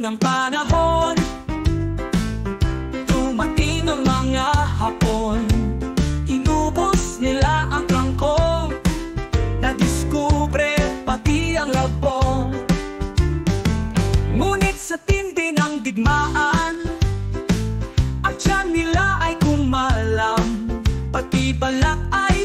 ng panahon, dumating ang mga Hapon. Inubos nila ang kangkong, nadiskubre pati ang labong. Ngunit sa tindi ng digmaan, ang tiyan nila ay kumalam, pati balak ay